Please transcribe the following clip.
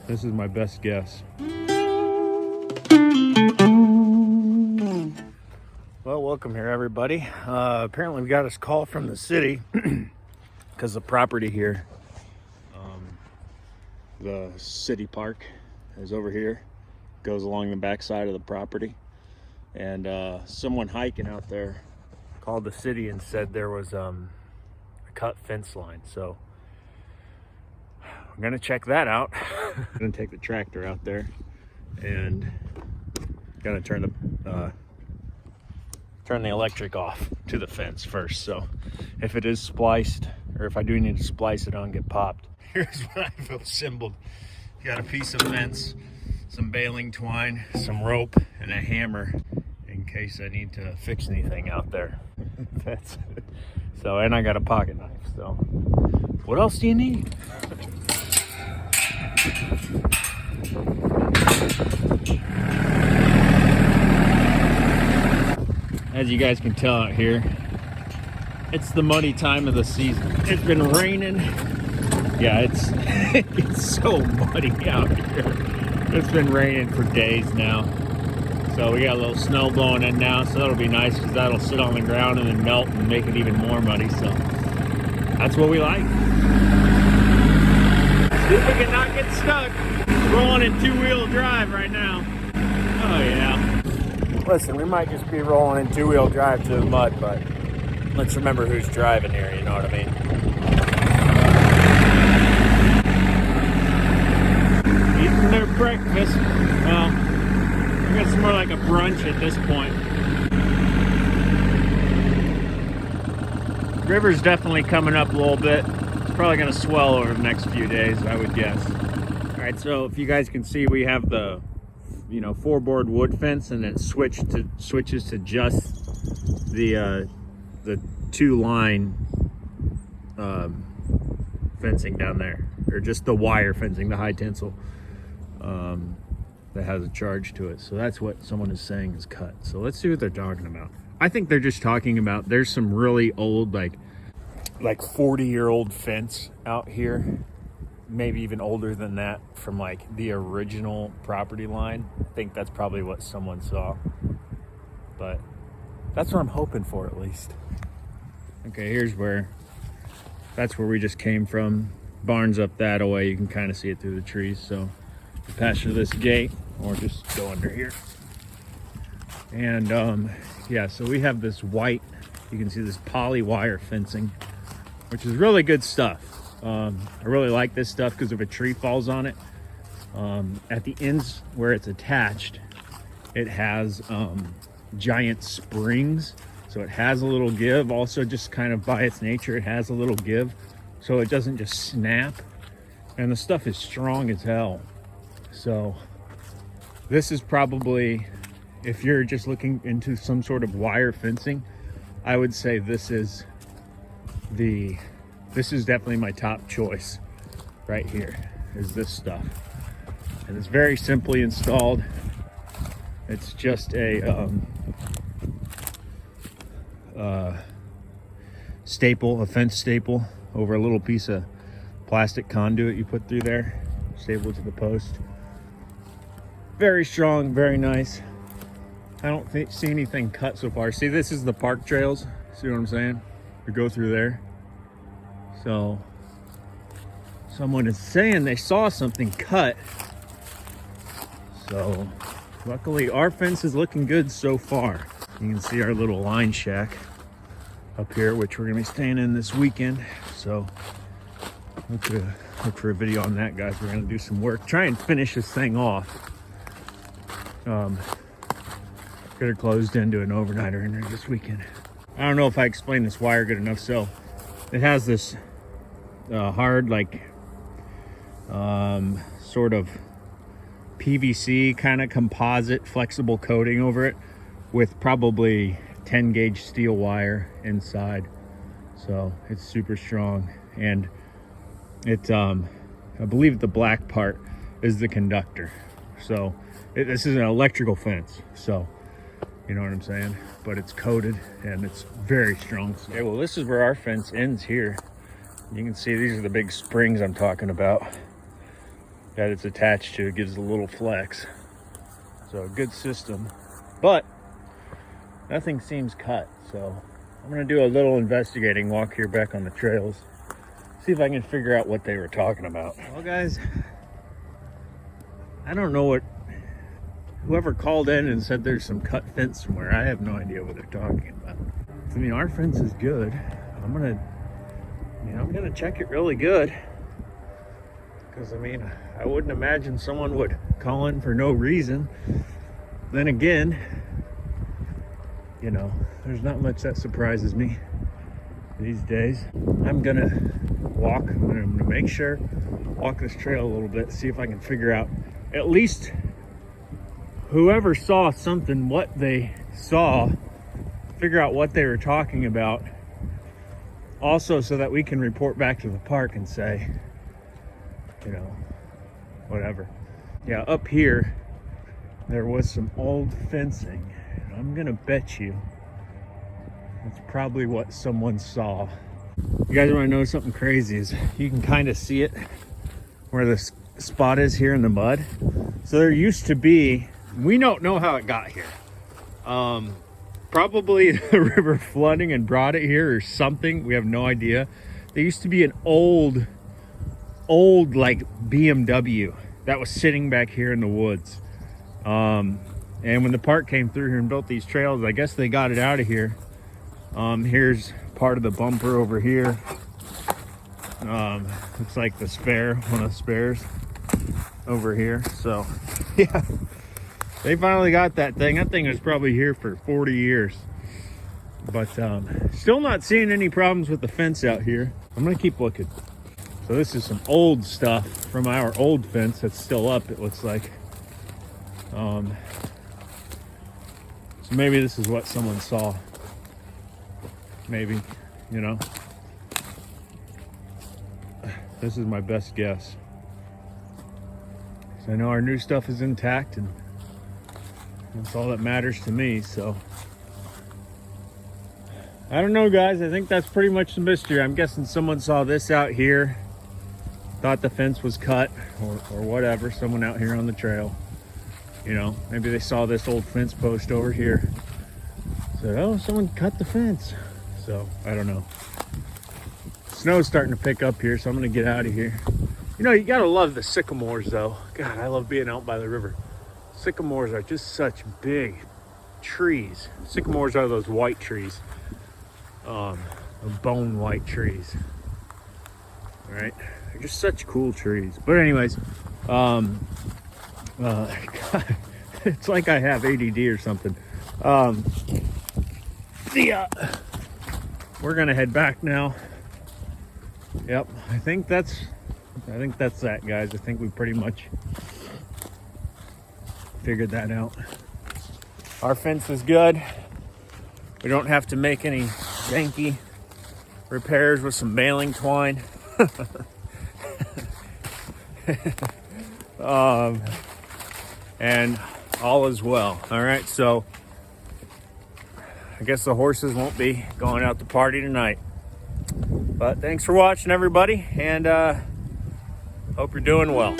This is my best guess. Well, welcome here, everybody. Apparently we got this call from the city because the property here, the city park is over here, goes along the back side of the property. And someone hiking out there called the city and said there was a cut fence line. So I'm gonna check that out. I'm gonna take the tractor out there and gonna turn the electric off to the fence first. So if it is spliced, or if I do need to splice it on, get popped. Here's what I've assembled. Got a piece of fence, some baling twine, some rope, and a hammer in case I need to fix anything out there. That's it. So, and I got a pocket knife. So what else do you need? As you guys can tell out here, it's the muddy time of the season. It's been raining. Yeah, it's so muddy out here. It's been raining for days now. So we got a little snow blowing in now, so that'll be nice because that'll sit on the ground and then melt and make it even more muddy. So that's what we like. See if we can not get stuck rolling in two-wheel drive right now. Oh yeah. Listen, we might just be rolling in two-wheel drive to the mud, but let's remember who's driving here, you know what I mean? Eating their breakfast. Well, I guess it's more like a brunch at this point. River's definitely coming up a little bit. It's probably going to swell over the next few days, I would guess. All right, so if you guys can see, we have the 4-board wood fence, and it switches to just the 2-line fencing down there, or just the wire fencing, the high tensile that has a charge to it. So that's what someone is saying is cut. So let's see what they're talking about. I think they're just talking about there's some really old, like 40-year-old fence out here, maybe even older than that, from like the original property line. I think that's probably what someone saw, but that's what I'm hoping for, at least. Okay, that's where we just came from. Barn's up that way. You can kind of see it through the trees. So we pass through this gate or just go under here. And yeah, so we have this white, you can see this poly wire fencing, which is really good stuff. I really like this stuff because if a tree falls on it, at the ends where it's attached, it has giant springs. So it has a little give. Also, just kind of by its nature, it has a little give. So it doesn't just snap. And the stuff is strong as hell. So this is probably, if you're just looking into some sort of wire fencing, I would say this is definitely my top choice right here, is this stuff. And it's very simply installed. It's just a fence staple over a little piece of plastic conduit you put through there, staple it to the post. Very strong, very nice. I don't see anything cut so far. See, this is the park trails. See what I'm saying? We go through there. So someone is saying they saw something cut. So luckily our fence is looking good so far. You can see our little line shack up here, which we're gonna be staying in this weekend. So look for a video on that, guys. We're gonna do some work, try and finish this thing off. Get her closed in, do an overnighter in there this weekend. I don't know if I explained this wire good enough. So it has this hard, sort of PVC kind of composite flexible coating over it with probably 10 gauge steel wire inside. So it's super strong, and it I believe the black part is the conductor. So this is an electrical fence, so you know what I'm saying, but it's coated and it's very strong. Okay, well, this is where our fence ends here. You can see these are the big springs I'm talking about. that it's attached to. It gives a little flex. So a good system, but nothing seems cut. So I'm gonna do a little investigating walk here back on the trails, see if I can figure out what they were talking about. Well guys, I don't know what, whoever called in and said there's some cut fence somewhere, I have no idea what they're talking about. I mean, our fence is good. I'm gonna check it really good, because I mean, I wouldn't imagine someone would call in for no reason. Then again, you know, there's not much that surprises me these days. I'm gonna make sure, walk this trail a little bit, see if I can figure out at least whoever saw something, what they saw, figure out what they were talking about. Also, so that we can report back to the park and say, you know, whatever. Yeah, up here, there was some old fencing. I'm gonna bet you that's probably what someone saw. You guys wanna know something crazy is you can kind of see it where the spot is here in the mud. So there used to be, we don't know how it got here. Probably the river flooding and brought it here or something. We have no idea. There used to be an old like BMW that was sitting back here in the woods. And when the park came through here and built these trails, I guess they got it out of here. Here's part of the bumper over here. Looks like the spare, one of the spares over here. So yeah, they finally got that thing. That thing was probably here for 40 years. But still not seeing any problems with the fence out here. I'm gonna keep looking. So this is some old stuff from our old fence that's still up, it looks like. So maybe this is what someone saw. Maybe, you know. This is my best guess. So I know our new stuff is intact, and that's all that matters to me, so. I don't know, guys. I think that's pretty much the mystery. I'm guessing someone saw this out here, thought the fence was cut or whatever. Someone out here on the trail, you know, maybe they saw this old fence post over here, said, oh, someone cut the fence. So I don't know. Snow's starting to pick up here, so I'm gonna get out of here. You know, you gotta love the sycamores though. God, I love being out by the river. Sycamores are just such big trees. Sycamores are those white trees, bone white trees. All right, they're just such cool trees. But anyways, it's like I have ADD or something. We're gonna head back now. Yep, I think that's that, guys. I think we pretty much figured that out. Our fence is good. We don't have to make any janky repairs with some baling twine. And all is well. All right, so I guess the horses won't be going out to party tonight. But thanks for watching, everybody, and hope you're doing well.